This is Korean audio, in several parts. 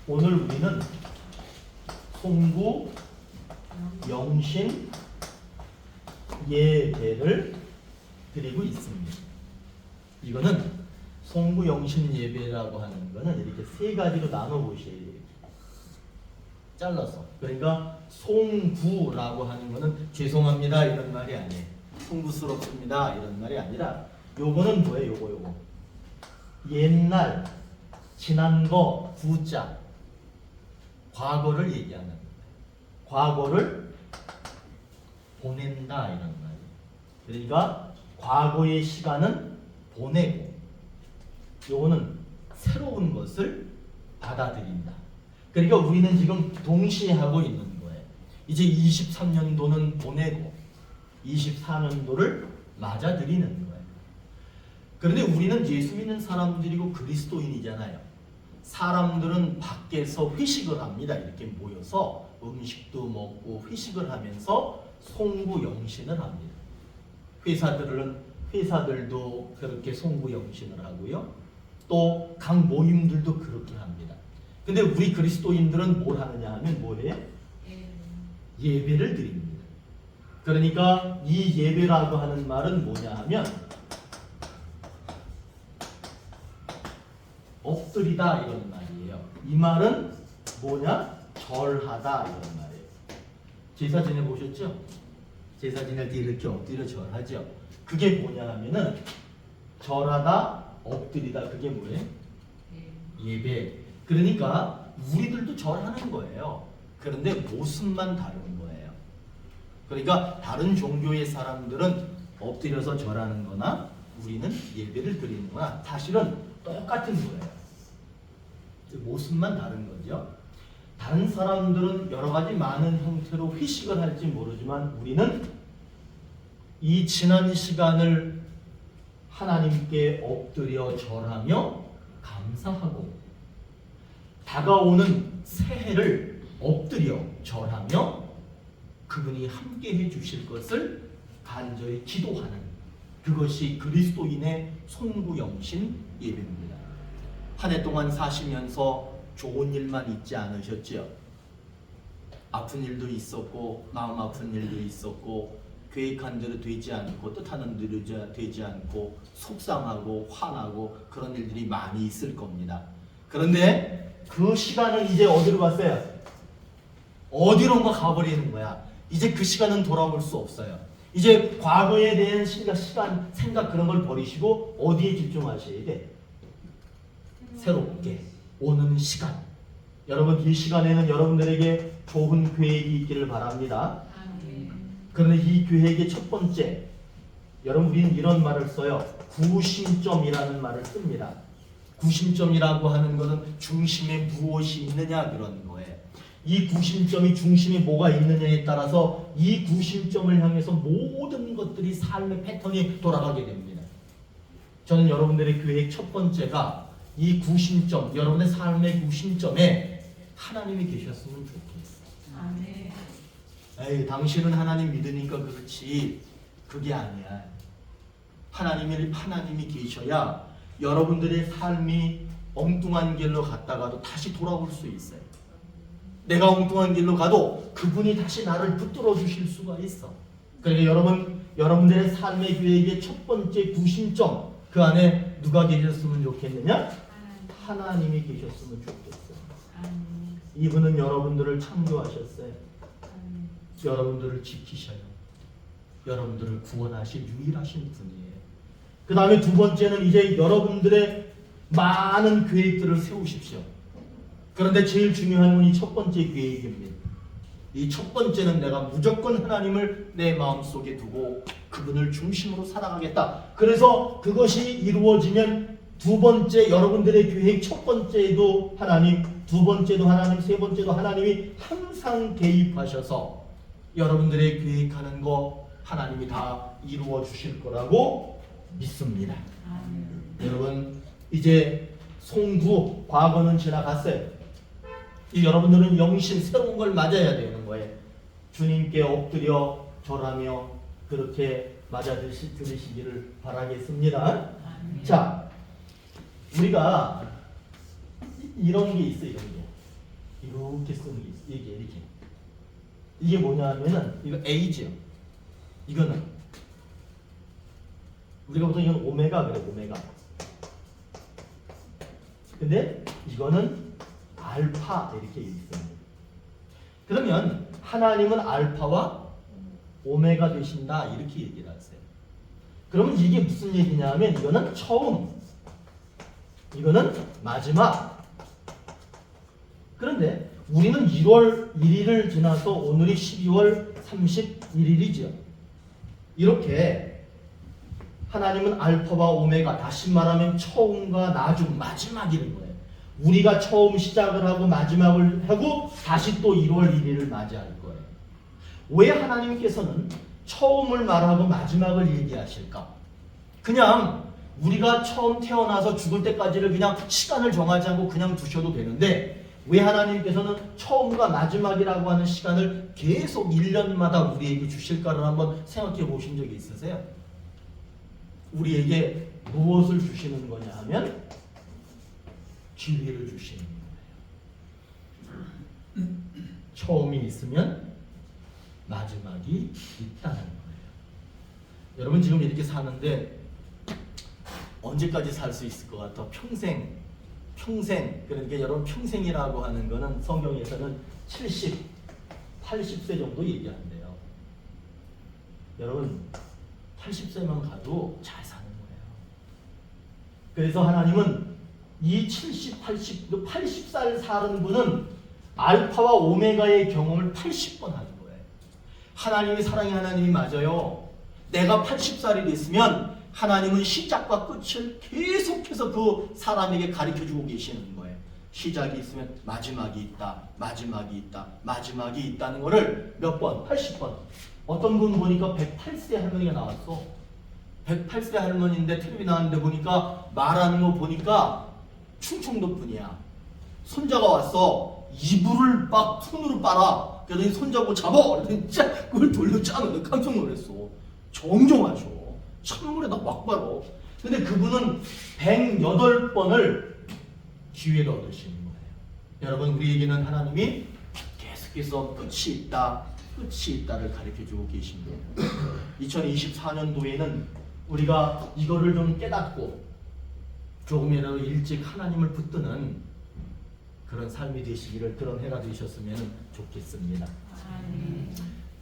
오늘 우리는 송구 영신 예배를 드리고 있습니다. 이거는 송구 영신 예배라고 하는 거는 이렇게 세 가지로 나눠 보셔야 돼요. 잘라서. 그러니까 송구라고 하는 거는 죄송합니다 이런 말이 아니에요. 송구스럽습니다 이런 말이 아니라 요거는 뭐예요? 요거 옛날 지난 거 구자 과거를 얘기하는 거예요. 과거를 보낸다 이런 말이에요. 그러니까 과거의 시간은 보내고 요거는 새로운 것을 받아들인다. 그러니까 우리는 지금 동시에 하고 있는 거예요. 이제 23년도는 보내고 24년도를 맞아들이는 거예요. 그런데 우리는 예수 믿는 사람들이고 그리스도인이잖아요. 사람들은 밖에서 회식을 합니다. 이렇게 모여서 음식도 먹고 회식을 하면서 송구 영신을 합니다. 회사들도 그렇게 송구 영신을 하고요. 또 각 모임들도 그렇게 합니다. 근데 우리 그리스도인들은 뭘 하느냐 하면 뭐예요? 예배를 드립니다. 그러니까 이 예배라고 하는 말은 뭐냐 하면 엎드리다 이런 말이에요. 이 말은 뭐냐? 절하다 이런 말이에요. 제사 지내보셨죠? 제사 지낼 때 이렇게 엎드려 절하죠. 그게 뭐냐 하면은 절하다, 엎드리다 그게 뭐예요? 예배. 그러니까 우리들도 절하는 거예요. 그런데 모습만 다른 거예요. 그러니까 다른 종교의 사람들은 엎드려서 절하는 거나 우리는 예배를 드리는 거나 사실은 똑같은 거예요. 모습만 다른 거죠. 다른 사람들은 여러 가지 많은 형태로 회식을 할지 모르지만 우리는 이 지난 시간을 하나님께 엎드려 절하며 감사하고 다가오는 새해를 엎드려 절하며 그분이 함께 해주실 것을 간절히 기도하는 그것이 그리스도인의 송구영신 예배입니다. 한 해 동안 사시면서 좋은 일만 있지 않으셨지요? 아픈 일도 있었고 마음 아픈 일도 있었고 계획한 대로 되지 않고 뜻하는 대로 되지 않고 속상하고 화나고 그런 일들이 많이 있을 겁니다. 그런데 그 시간은 이제 어디로 갔어요? 어디론가 가버리는 거야. 이제 그 시간은 돌아올 수 없어요. 이제 과거에 대한 시간, 생각 그런 걸 버리시고 어디에 집중하셔야 돼? 새롭게 오는 시간. 여러분 이 시간에는 여러분들에게 좋은 계획이 있기를 바랍니다. 그런데 이 계획의 첫 번째, 여러분 우리는 이런 말을 써요. 구심점이라는 말을 씁니다. 구심점이라고 하는 것은 중심에 무엇이 있느냐 그런 거예요. 이 구심점이 중심에 뭐가 있느냐에 따라서 이 구심점을 향해서 모든 것들이 삶의 패턴이 돌아가게 됩니다. 저는 여러분들의 계획 첫 번째가 이 구심점, 여러분의 삶의 구심점에 하나님이 계셨으면 좋겠어요. 아멘. 에이, 당신은 하나님 믿으니까 그렇지. 그게 아니야. 하나님이 계셔야 여러분들의 삶이 엉뚱한 길로 갔다가도 다시 돌아올 수 있어요. 내가 엉뚱한 길로 가도 그분이 다시 나를 붙들어 주실 수가 있어. 그러니까 여러분들의 삶의 계획의 첫 번째 구심점, 그 안에 누가 계셨으면 좋겠느냐? 하나님이 계셨으면 좋겠어요. 이분은 여러분들을 창조하셨어요. 여러분들을 지키셔요. 여러분들을 구원하실 유일하신 분이에요. 그 다음에 두 번째는 이제 여러분들의 많은 계획들을 세우십시오. 그런데 제일 중요한 건 이 첫 번째 계획입니다. 이 첫 번째는 내가 무조건 하나님을 내 마음속에 두고 그분을 중심으로 살아가겠다. 그래서 그것이 이루어지면 두 번째 여러분들의 계획 첫 번째도 하나님, 두 번째도 하나님, 세 번째도 하나님이 항상 개입하셔서 여러분들의 계획하는 거 하나님이 다 이루어 주실 거라고 믿습니다. 여러분 이제 송구 과거는 지나갔어요. 여러분들은 영신 새로운 걸 맞아야 되는 거예요. 주님께 엎드려 절하며 그렇게 맞아 들으시기를 바라겠습니다. 자, 우리가 이런 게 있어, 이런 게. 이렇게 쓰는 게 있어. 이렇게. 이게 뭐냐 하면은 이거 A죠. 이거는 우리가 보통 이건 오메가 그래, 오메가. 근데 이거는 알파 이렇게 있습니다. 그러면 하나님은 알파와 오메가 되신다 이렇게 얘기를 하세요. 그러면 이게 무슨 얘기냐면 이거는 처음, 이거는 마지막. 그런데 우리는 1월 1일을 지나서 오늘이 12월 31일이죠. 이렇게 하나님은 알파와 오메가, 다시 말하면 처음과 나중, 마지막이라는 거예요. 우리가 처음 시작을 하고 마지막을 하고 다시 또 1월 1일을 맞이할 거예요. 왜 하나님께서는 처음을 말하고 마지막을 얘기하실까? 그냥 우리가 처음 태어나서 죽을 때까지를 그냥 시간을 정하지 않고 그냥 두셔도 되는데 왜 하나님께서는 처음과 마지막이라고 하는 시간을 계속 1년마다 우리에게 주실까를 한번 생각해 보신 적이 있으세요? 우리에게 무엇을 주시는 거냐 하면 기회를 주시는 거예요. 처음이 있으면 마지막이 있다는 거예요. 여러분 지금 이렇게 사는데 언제까지 살 수 있을 것 같아? 평생. 그러니까 여러분 평생이라고 하는 거는 성경에서는 70, 80세 정도 얘기한대요. 여러분 80세만 가도 잘 사는 거예요. 그래서 하나님은 이 70, 80살 사는 분은 알파와 오메가의 경험을 80번 하는 거예요. 하나님이 사랑의 하나님이 맞아요. 내가 80살이 됐으면 하나님은 시작과 끝을 계속해서 그 사람에게 가르쳐주고 계시는 거예요. 시작이 있으면 마지막이 있다, 마지막이 있다, 마지막이 있다는 거를 몇 번? 80번. 어떤 분 보니까 108세 할머니가 나왔어. 108세 할머니인데 텔레비 나왔는데 보니까 말하는 거 보니까 충청도 분이야. 손자가 왔어. 이불을 막 손으로 빨아. 그러더니 손자고 잡아. 그랬더니 그걸 돌려 짜는데 깜짝 놀랐어. 정정하셔. 찬물에다 막 빨어. 근데 그분은 108번을 기회를 얻으시는 거예요. 여러분 우리에게는 하나님이 계속해서 끝이 있다, 끝이 있다를 가르쳐주고 계십니다. 2024년도에는 우리가 이거를 좀 깨닫고 조금이라도 일찍 하나님을 붙드는 그런 삶이 되시기를, 그런 해가 되셨으면 좋겠습니다.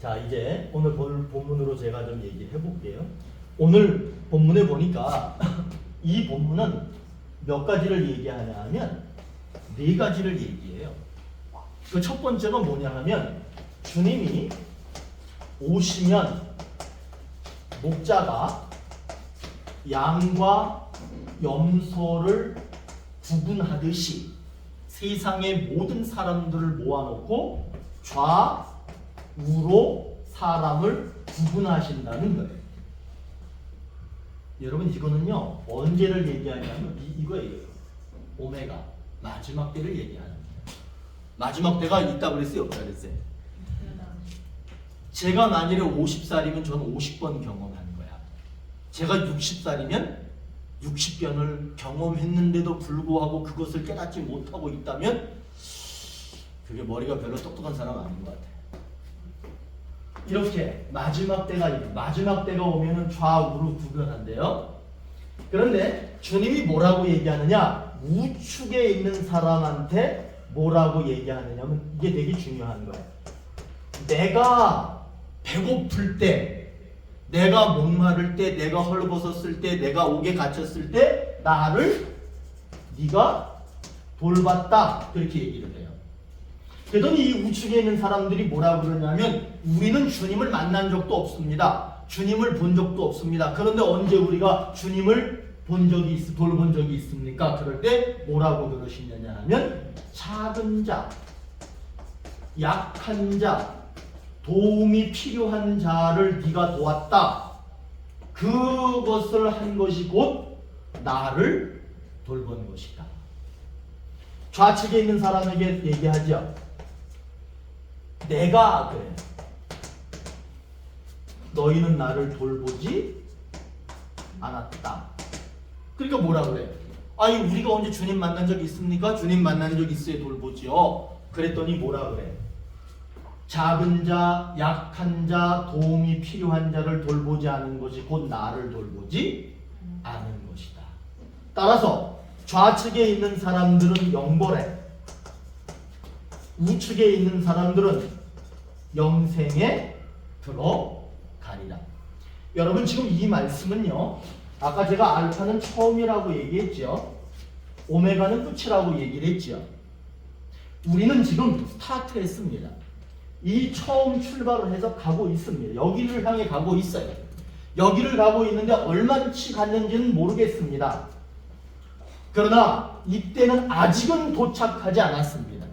자, 이제 오늘 본문으로 제가 좀 얘기해 볼게요. 오늘 본문에 보니까 이 본문은 몇 가지를 얘기하냐 하면 4가지를 얘기해요. 그 첫 번째가 뭐냐 하면 주님이 오시면 목자가 양과 염소를 구분하듯이 세상의 모든 사람들을 모아놓고 좌우로 사람을 구분하신다는 거예요. 여러분 이거는요 언제를 얘기하냐면 이거예요. 오메가 마지막 때를 얘기하는 거예요. 마지막 때가 있다 그랬어요, 없다 그랬어요? 제가 만일에 50살이면 저는 50번 경험하는 거야. 제가 60살이면 60변을 경험했는데도 불구하고 그것을 깨닫지 못하고 있다면 그게 머리가 별로 똑똑한 사람 아닌 것 같아요. 이렇게 마지막 때가 있고 마지막 때가 오면은 좌우로 구별한대요. 그런데 주님이 뭐라고 얘기하느냐? 우측에 있는 사람한테 뭐라고 얘기하느냐면 이게 되게 중요한 거예요. 내가 배고플 때, 내가 목마를 때, 내가 헐벗었을 때, 내가 옥에 갇혔을 때 나를 네가 돌봤다 그렇게 얘기를 해요. 그러더니 이 우측에 있는 사람들이 뭐라고 그러냐면 우리는 주님을 만난 적도 없습니다. 주님을 본 적도 없습니다. 그런데 언제 우리가 주님을 돌본 적이 있습니까? 그럴 때 뭐라고 그러시느냐 하면 작은 자, 약한 자, 도움이 필요한 자를 네가 도왔다. 그것을 한 것이 곧 나를 돌본 것이다. 좌측에 있는 사람에게 얘기하죠. 내가 그래. 너희는 나를 돌보지 않았다. 그러니까 뭐라 그래? 아니 우리가 언제 주님 만난 적 있습니까? 주님 만난 적 있어야 돌보지요. 그랬더니 뭐라 그래? 작은 자, 약한 자, 도움이 필요한 자를 돌보지 않은 것이 곧 나를 돌보지 않은 것이다. 따라서 좌측에 있는 사람들은 영벌에, 우측에 있는 사람들은 영생에 들어가리라. 여러분 지금 이 말씀은요, 아까 제가 알파는 처음이라고 얘기했죠. 오메가는 끝이라고 얘기를 했죠. 우리는 지금 스타트했습니다. 이 처음 출발을 해서 가고 있습니다. 여기를 향해 가고 있어요. 여기를 가고 있는데 얼마치 갔는지는 모르겠습니다. 그러나 이때는 아직은 도착하지 않았습니다.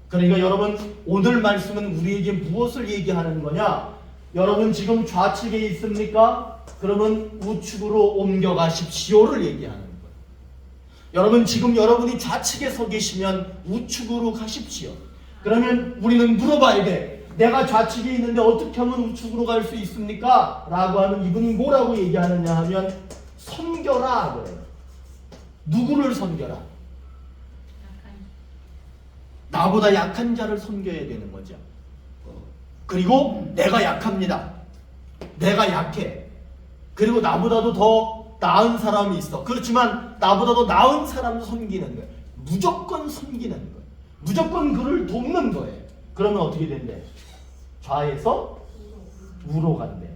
그러니까 여러분 오늘 말씀은 우리에게 무엇을 얘기하는 거냐? 여러분 지금 좌측에 있습니까? 그러면 우측으로 옮겨가십시오를 얘기하는 거예요. 여러분 지금 여러분이 좌측에 서 계시면 우측으로 가십시오. 그러면 우리는 물어봐야 돼. 내가 좌측에 있는데 어떻게 하면 우측으로 갈 수 있습니까? 라고 하면 이분이 뭐라고 얘기하느냐 하면 섬겨라 그래요. 누구를 섬겨라? 나보다 약한 자를 섬겨야 되는 거죠. 그리고 내가 약합니다. 내가 약해. 그리고 나보다도 더 나은 사람이 있어. 그렇지만 나보다도 나은 사람을 섬기는 거예요. 무조건 섬기는 거예요. 무조건 그를 돕는 거예요. 그러면 어떻게 된대? 좌에서 우로 간대.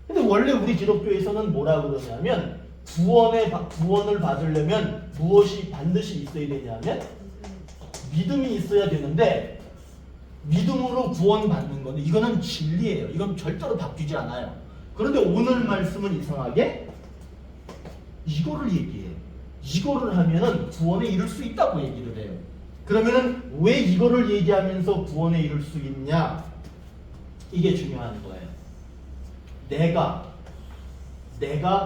근데 원래 우리 기독교에서는 뭐라 그러냐면 구원을 받으려면 무엇이 반드시 있어야 되냐면 믿음이 있어야 되는데 믿음으로 구원받는 건데 이거는 진리예요. 이건 절대로 바뀌지 않아요. 그런데 오늘 말씀은 이상하게 이거를 얘기해요. 이거를 하면은 구원에 이를 수 있다고 얘기를 해요. 그러면은 왜 이거를 얘기하면서 구원에 이를 수 있냐? 이게 중요한 거예요. 내가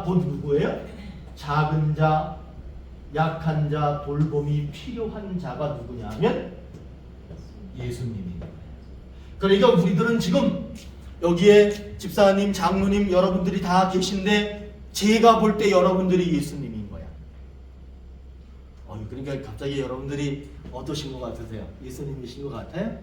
곧 누구예요? 작은 자, 약한 자, 돌봄이 필요한 자가 누구냐 하면 예수님입니다. 그러니까 우리들은 지금 여기에 집사님, 장로님 여러분들이 다 계신데 제가 볼 때 여러분들이 예수님인 거야. 그러니까 갑자기 여러분들이 어떠신 것 같으세요? 예수님이신 것 같아요?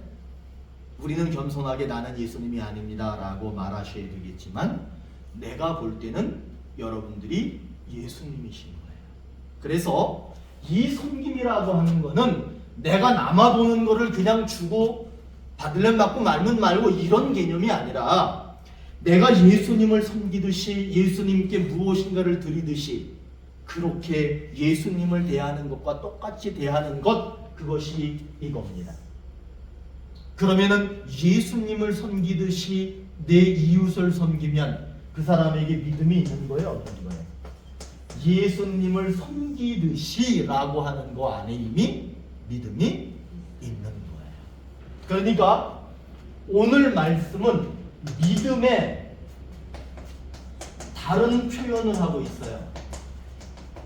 우리는 겸손하게 나는 예수님이 아닙니다 라고 말하셔야 되겠지만 내가 볼 때는 여러분들이 예수님이신 거예요. 그래서 이 섬김이라고 하는 거는 내가 남아도는 거를 그냥 주고 받으면 받고 말면 말고 이런 개념이 아니라 내가 예수님을 섬기듯이 예수님께 무엇인가를 드리듯이 그렇게 예수님을 대하는 것과 똑같이 대하는 것, 그것이 이겁니다. 그러면은 예수님을 섬기듯이 내 이웃을 섬기면 그 사람에게 믿음이 있는 거예요? 어떤 거예요? 예수님을 섬기듯이 라고 하는 거 안에 이미 믿음이 있는 거예요. 그러니까 오늘 말씀은 믿음의 다른 표현을 하고 있어요.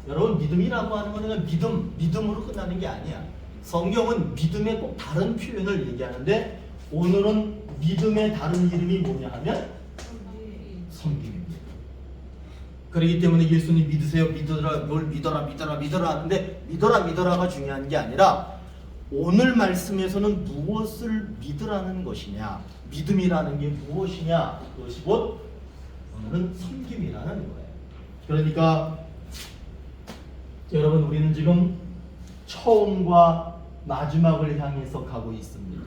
여러분 믿음이라고 하는 거는 믿음으로 끝나는 게 아니야. 성경은 믿음의 꼭 다른 표현을 얘기하는데 오늘은 믿음의 다른 이름이 뭐냐 하면 섬김입니다. 그렇기 때문에 예수님 믿으세요, 믿어라, 뭘 믿어라 하는데 믿어라가 중요한 게 아니라 오늘 말씀에서는 무엇을 믿으라는 것이냐, 믿음이라는 게 무엇이냐, 그것이 곧 오늘은 섬김이라는 거예요. 그러니까 여러분 우리는 지금 처음과 마지막을 향해서 가고 있습니다.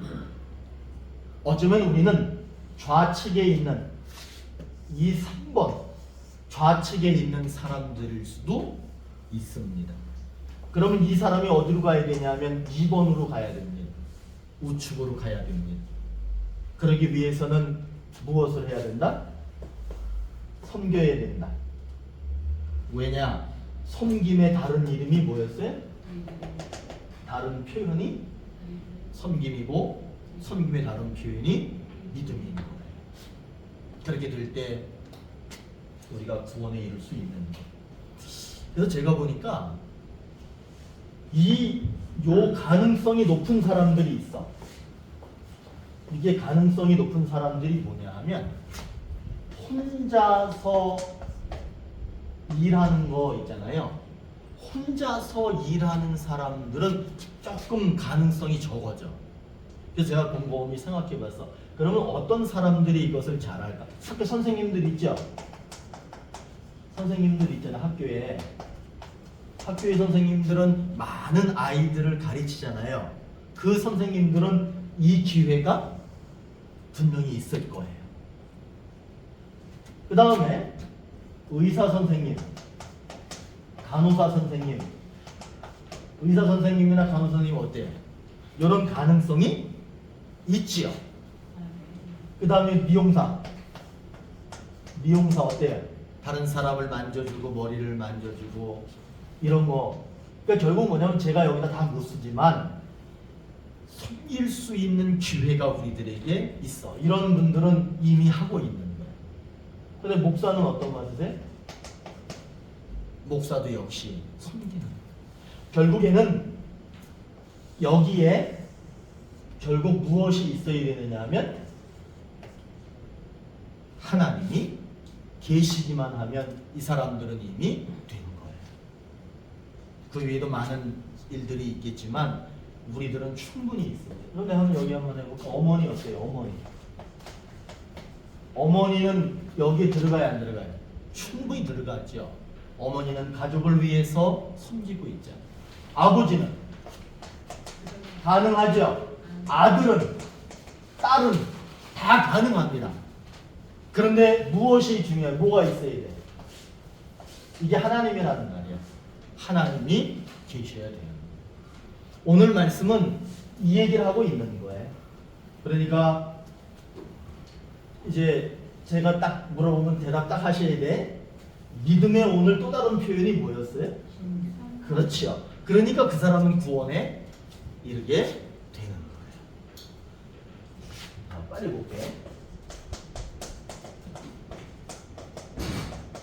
어쩌면 우리는 좌측에 있는 이 3번 좌측에 있는 사람들일 수도 있습니다. 그러면 이 사람이 어디로 가야 되냐면 2번으로 가야 됩니다. 우측으로 가야 됩니다. 그러기 위해서는 무엇을 해야 된다? 섬겨야 된다. 왜냐? 섬김의 다른 이름이 뭐였어요? 다른 표현이 섬김이고 섬김의 다른 표현이 믿음인 거예요. 그렇게 될 때 우리가 구원에 이를 수 있는 거예요. 그래서 제가 보니까 요 가능성이 높은 사람들이 있어. 이게 가능성이 높은 사람들이 뭐냐 하면 혼자서 일하는 거 있잖아요. 혼자서 일하는 사람들은 조금 가능성이 적어져. 그래서 제가 곰곰이 생각해봤어. 그러면 어떤 사람들이 이것을 잘할까? 학교 선생님들 있죠? 선생님들 있잖아, 학교에. 학교의 선생님들은 많은 아이들을 가르치잖아요. 그 선생님들은 이 기회가 분명히 있을 거예요. 그 다음에 의사 선생님, 간호사 선생님, 의사 선생님이나 간호사 선생님 어때요? 이런 가능성이 있지요. 그 다음에 미용사 어때요? 다른 사람을 만져주고 머리를 만져주고 이런 거. 그러니까 결국 뭐냐면 제가 여기다 다 못 쓰지만 섬길 수 있는 기회가 우리들에게 있어. 이런 분들은 이미 하고 있는 거예요. 근데 목사는 어떤 거 같으세요? 목사도 역시 섬기는 거예요. 결국에는 여기에 결국 무엇이 있어야 되느냐 하면 하나님이 계시기만 하면 이 사람들은 이미 되는 거예요. 그 외에도 많은 일들이 있겠지만 우리들은 충분히 있어요. 그런데 여기 한번 해볼까? 어머니 어때요? 어머니는 여기에 들어가야 안 들어가요? 충분히 들어가죠. 어머니는 가족을 위해서 섬기고 있죠. 아버지는 가능하죠. 아들은, 딸은 다 가능합니다. 그런데 무엇이 중요해요? 뭐가 있어야 돼? 이게 하나님이라는 말이에요. 하나님이 계셔야 돼요. 오늘 말씀은 이 얘기를 하고 있는 거예요. 그러니까 이제 제가 딱 물어보면 대답 딱 하셔야 돼. 믿음의 오늘 또 다른 표현이 뭐였어요? 그렇죠. 그러니까 그 사람은 구원에 이르게 되는 거예요. 빨리 볼게.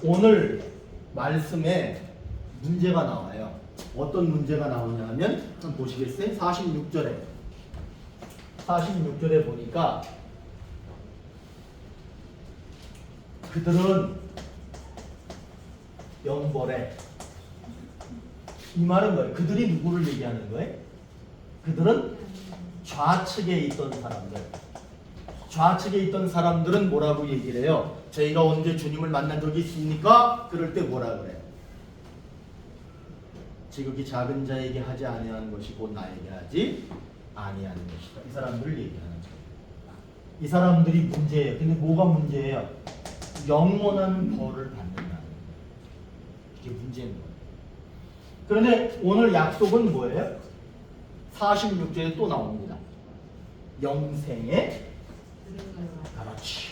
오늘 말씀에 문제가 나와요. 어떤 문제가 나오냐 하면 한번 보시겠어요? 46절에 보니까 그들은 영벌에, 이 말은 뭐예요? 그들이 누구를 얘기하는 거예요? 그들은 좌측에 있던 사람들. 좌측에 있던 사람들은 뭐라고 얘기를 해요? 저희가 언제 주님을 만난 적이 있습니까? 그럴 때 뭐라 그래요? 지극히 작은 자에게 하지 아니하는 것이 곧 나에게 하지 아니하는 것이다. 이 사람들을 얘기하는 거예요. 이 사람들이 문제예요. 근데 뭐가 문제예요? 영원한 벌을 받는다는 거예요. 이게 문제인 거예요. 그런데 오늘 약속은 뭐예요? 46절에 또 나옵니다. 영생에 그렇지.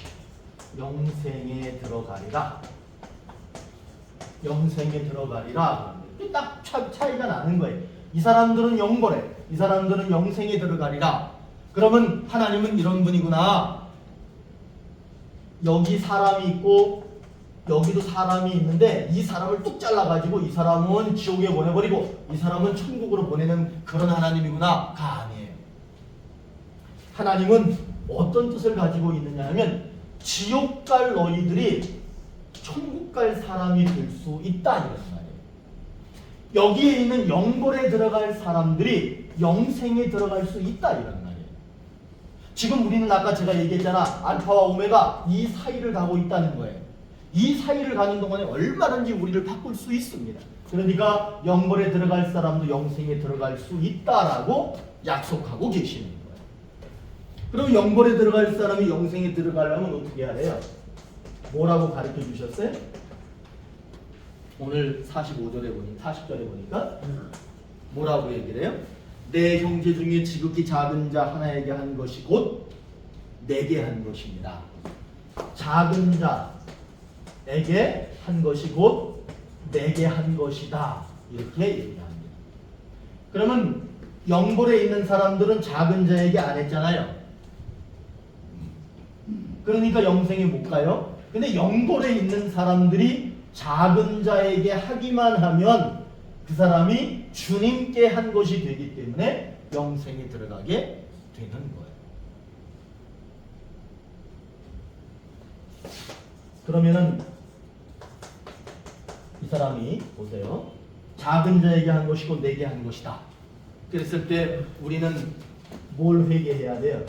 영생에 들어가리라. 영생에 들어가리라. 딱 차이가 나는 거예요. 이 사람들은 영벌에, 이 사람들은 영생에 들어가리라. 그러면 하나님은 이런 분이구나. 여기 사람이 있고 여기도 사람이 있는데 이 사람을 뚝 잘라가지고 이 사람은 지옥에 보내버리고 이 사람은 천국으로 보내는 그런 하나님이구나가 아니에요. 하나님은 어떤 뜻을 가지고 있느냐 하면 지옥 갈 너희들이 천국 갈 사람이 될 수 있다 이런 말이에요. 여기에 있는 영벌에 들어갈 사람들이 영생에 들어갈 수 있다 이런 말이에요. 지금 우리는 아까 제가 얘기했잖아. 알파와 오메가 이 사이를 가고 있다는 거예요. 이 사이를 가는 동안에 얼마든지 우리를 바꿀 수 있습니다. 그러니까 영벌에 들어갈 사람도 영생에 들어갈 수 있다라고 약속하고 계시는 거예요. 그럼 영벌에 들어갈 사람이 영생에 들어가려면 어떻게 해야 돼요? 뭐라고 가르쳐 주셨어요? 오늘 45절에 보니 40절에 보니까 뭐라고 얘기를 해요? 내 형제 중에 지극히 작은 자 하나에게 한 것이 곧 내게 한 것입니다. 작은 자에게 한 것이 곧 내게 한 것이다. 이렇게 얘기합니다. 그러면 영벌에 있는 사람들은 작은 자에게 안 했잖아요. 그러니까 영생에 못 가요. 근데 영벌에 있는 사람들이 작은 자에게 하기만 하면 그 사람이 주님께 한 것이 되기 때문에 영생에 들어가게 되는 거예요. 그러면은 이 사람이 보세요. 작은 자에게 한 것이고 내게 한 것이다. 그랬을 때 우리는 뭘 회개해야 돼요?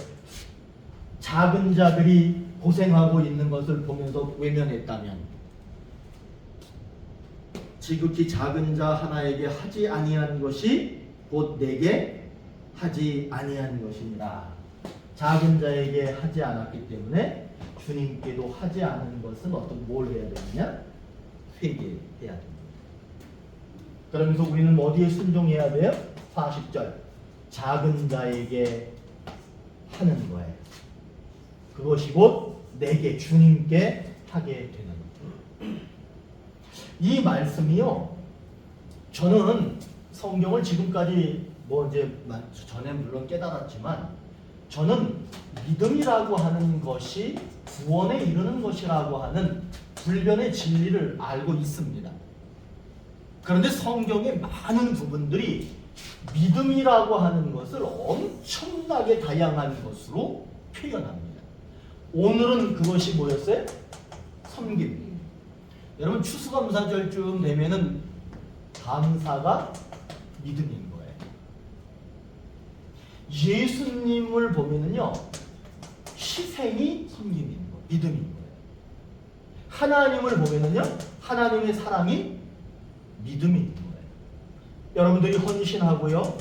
작은 자들이 고생하고 있는 것을 보면서 외면했다면, 지극히 작은 자 하나에게 하지 아니한 것이 곧 내게 하지 아니한 것이니라. 작은 자에게 하지 않았기 때문에 주님께도 하지 않은 것은 어떤 뭘 해야 되느냐? 회개해야 됩니다. 그러면서 우리는 어디에 순종해야 돼요? 40절 작은 자에게 하는 거예요. 그것이 곧 내게 주님께 하게 되는 거예요. 이 말씀이요, 저는 성경을 지금까지 이제 전에 물론 깨달았지만, 저는 믿음이라고 하는 것이 구원에 이르는 것이라고 하는 불변의 진리를 알고 있습니다. 그런데 성경의 많은 부분들이 믿음이라고 하는 것을 엄청나게 다양한 것으로 표현합니다. 오늘은 그것이 뭐였어요? 섬김. 여러분 추수감사절쯤 되면은 감사가 믿음인 거예요. 예수님을 보면은요, 희생이 섬김인 거예요. 믿음인 거예요. 하나님을 보면은요, 하나님의 사랑이 믿음인 거예요. 여러분들이 헌신하고요,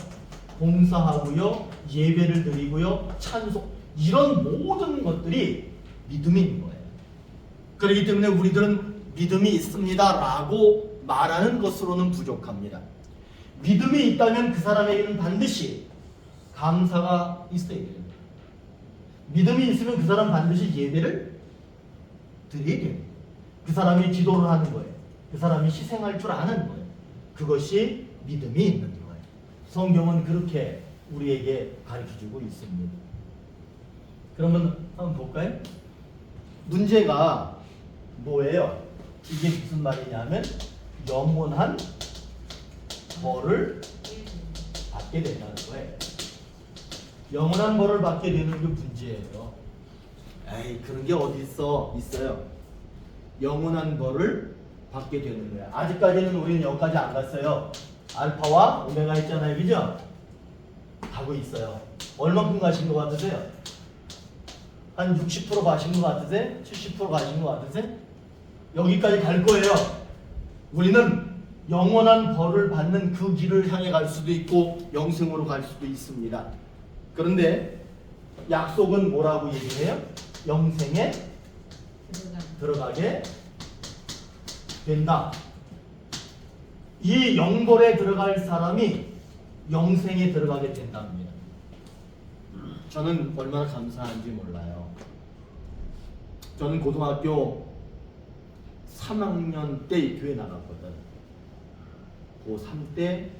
봉사하고요, 예배를 드리고요, 찬송, 이런 모든 것들이 믿음인 거예요. 그렇기 때문에 우리들은 믿음이 있습니다 라고 말하는 것으로는 부족합니다. 믿음이 있다면 그 사람에게는 반드시 감사가 있어야 됩니다. 믿음이 있으면 그 사람 반드시 예배를 드려야 됩니다. 그 사람이 기도를 하는 거예요. 그 사람이 희생할 줄 아는 거예요. 그것이 믿음이 있는 거예요. 성경은 그렇게 우리에게 가르쳐주고 있습니다. 그러면 한번 볼까요? 문제가 뭐예요? 이게 무슨 말이냐면 영원한 벌을 받게 된다는 거예요. 영원한 벌을 받게 되는 게 문제예요. 에이, 그런 게 어디 있어요. 영원한 벌을 받게 되는 거야. 아직까지는 우리는 여기까지 안 갔어요. 알파와 오메가 있잖아요, 그죠? 가고 있어요. 얼마큼 가신 것 같으세요? 한 60% 가신 것 같으세요? 70% 가신 것 같으세요? 여기까지 갈 거예요. 우리는 영원한 벌을 받는 그 길을 향해 갈 수도 있고 영생으로 갈 수도 있습니다. 그런데 약속은 뭐라고 얘기해요? 영생에 들어가게 된다. 이 영벌에 들어갈 사람이 영생에 들어가게 된답니다. 저는 얼마나 감사한지 몰라요. 저는 고등학교 3학년 때 교회 나갔거든. 고3 때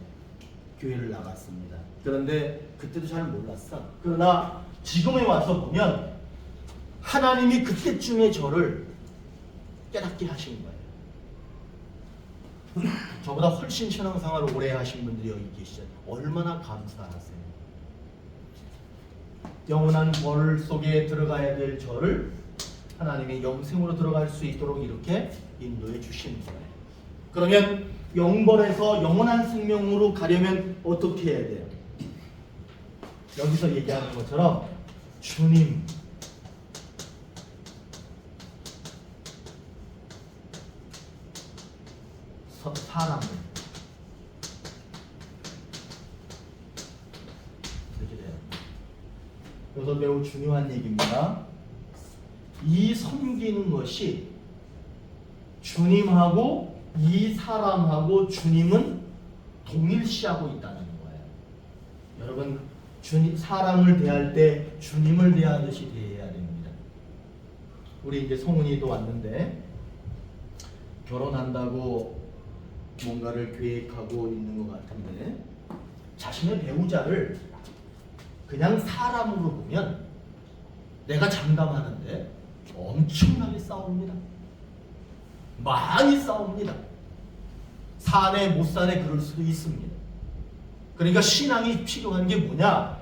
교회를 나갔습니다. 그런데 그때도 잘 몰랐어. 그러나 지금에 와서 보면 하나님이 그때쯤에 저를 깨닫게 하신 거예요. 저보다 훨씬 신앙생활을 오래 하신 분들이 여기 계시죠. 얼마나 감사하세요. 영원한 벌 속에 들어가야 될 저를 하나님의 영생으로 들어갈 수 있도록 이렇게 인도해 주시는 거예요. 그러면 영벌에서 영원한 생명으로 가려면 어떻게 해야 돼요? 여기서 얘기하는 것처럼 주님, 사람을 이렇게 돼요. 그래서 매우 중요한 얘기입니다. 이 섬기는 것이 주님하고 이 사람하고 주님은 동일시하고 있다는 거예요. 여러분, 사람을 대할 때 주님을 대하듯이 대해야 됩니다. 우리 이제 송은이도 왔는데 결혼한다고 뭔가를 계획하고 있는 것 같은데 자신의 배우자를 그냥 사람으로 보면 내가 장담하는데 엄청나게 싸웁니다. 많이 싸웁니다. 사내 못 사내 그럴 수도 있습니다. 그러니까 신앙이 필요한 게 뭐냐?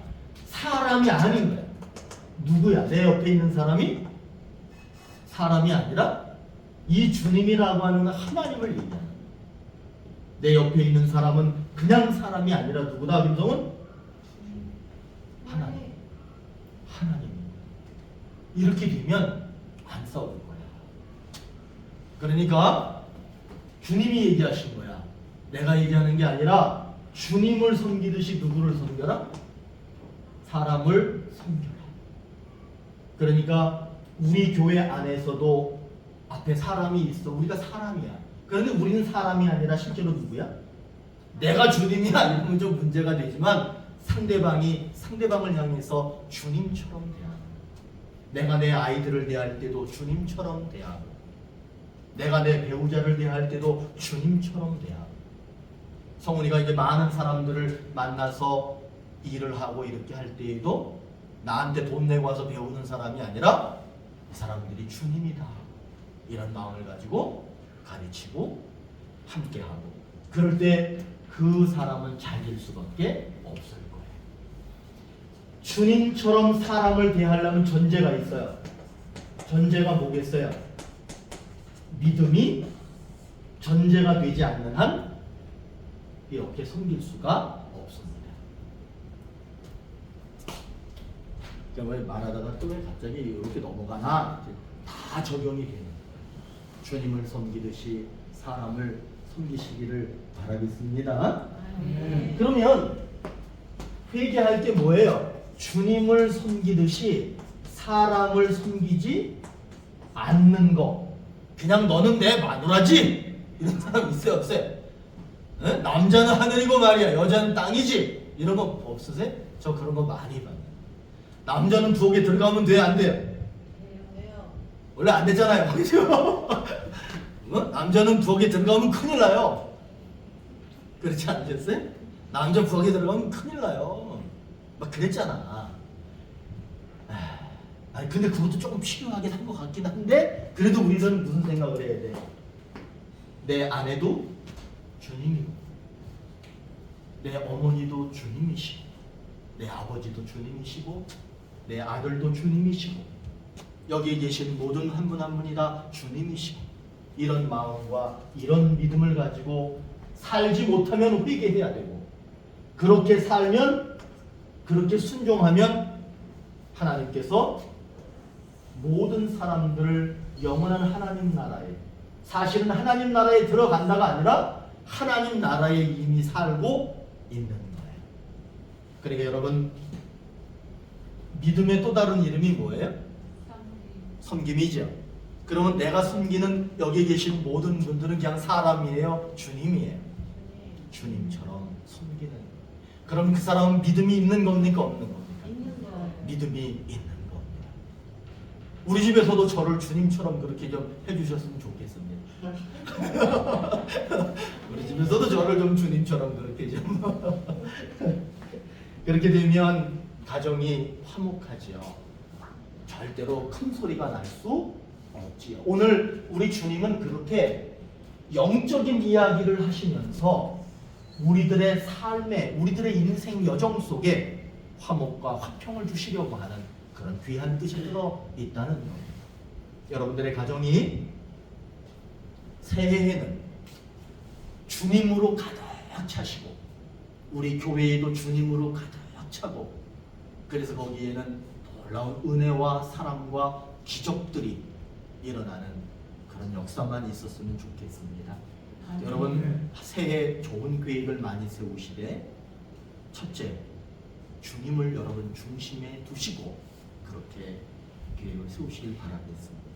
사람이 아닌 거야. 누구야? 내 옆에 있는 사람이 사람이 아니라 이 주님이라고 하는 하나님을 얘기하는 거야. 내 옆에 있는 사람은 그냥 사람이 아니라 누구다? 김성은? 하나님. 하나님. 이렇게 되면 안 싸울 거야. 그러니까 주님이 얘기하신 거야. 내가 얘기하는 게 아니라 주님을 섬기듯이 누구를 섬겨라? 사람을 섬겨라. 그러니까 우리 교회 안에서도 앞에 사람이 있어. 우리가 사람이야. 그런데 우리는 사람이 아니라 실제로 누구야? 내가 주님이 아니면 좀 문제가 되지만 상대방을 향해서 주님처럼 대하고, 내가 내 아이들을 대할 때도 주님처럼 대하고, 내가 내 배우자를 대할 때도 주님처럼 대하고. 성훈이가 이제 많은 사람들을 만나서 일을 하고 이렇게 할 때에도 나한테 돈 내고 와서 배우는 사람이 아니라 이 사람들이 주님이다, 이런 마음을 가지고 가르치고 함께하고, 그럴 때 그 사람은 잘 될 수밖에 없을 거예요. 주님처럼 사람을 대하려면 전제가 있어요. 전제가 뭐겠어요? 믿음이 전제가 되지 않는 한 이렇게 섬길 수가 없습니다. 그러니까 왜 말하다가 또 왜 갑자기 이렇게 넘어가나? 다 적용이 돼요. 주님을 섬기듯이 사람을 섬기시기를 바라겠습니다. 그러면 회개할 게 뭐예요? 주님을 섬기듯이 사람을 섬기지 않는 거. 그냥 너는 내 마누라지? 이런 사람 있어요, 없어요? 에? 남자는 하늘이고 말이야, 여자는 땅이지? 이런 거 없으세요? 저 그런 거 많이 봐요. 남자는 부엌에 들어가면 돼, 안 돼요? 왜요? 원래 안 되잖아요. 그죠? 남자는 부엌에 들어가면 큰일 나요. 그렇지 않으셨어요? 남자 부엌에 들어가면 큰일 나요. 막 그랬잖아. 아니 근데 그것도 조금 필요하긴 한 것 같긴 한데, 그래도 우리는 무슨 생각을 해야 돼? 내 아내도 주님이고, 내 어머니도 주님이시고, 내 아버지도 주님이시고, 내 아들도 주님이시고, 여기에 계신 모든 한 분 한 분이 다 주님이시고, 이런 마음과 이런 믿음을 가지고 살지 못하면 회개해야 되고, 그렇게 살면, 그렇게 순종하면 하나님께서 모든 사람들을 영원한 하나님 나라에, 사실은 하나님 나라에 들어간다가 아니라 하나님 나라에 이미 살고 있는 거예요. 그러니까 여러분, 믿음의 또 다른 이름이 뭐예요? 섬김이죠. 그러면 내가 섬기는 여기 계신 모든 분들은 그냥 사람이에요? 주님이에요? 주님처럼 섬기는 거예요. 그럼 그 사람은 믿음이 있는 겁니까? 없는 겁니까? 있는 거. 믿음이 있는 겁니다. 우리 집에서도 저를 주님처럼 그렇게 좀 해주셨으면 좋겠습니다. 우리 집에서도 저를 좀 주님처럼 그렇게 좀 그렇게 되면 가정이 화목하지요. 절대로 큰 소리가 날 수 없지요. 오늘 우리 주님은 그렇게 영적인 이야기를 하시면서 우리들의 삶에, 우리들의 인생 여정 속에 화목과 화평을 주시려고 하는 그런 귀한 뜻이 들어 있다는 겁니다. 여러분들의 가정이 새해에는 주님으로 가득 차시고, 우리 교회에도 주님으로 가득 차고, 그래서 거기에는 놀라운 은혜와 사랑과 기적들이 일어나는 그런 역사만 있었으면 좋겠습니다. 여러분, 새해 좋은 계획을 많이 세우시되, 첫째, 주님을 여러분 중심에 두시고 그렇게 계획을 세우시길 바라겠습니다.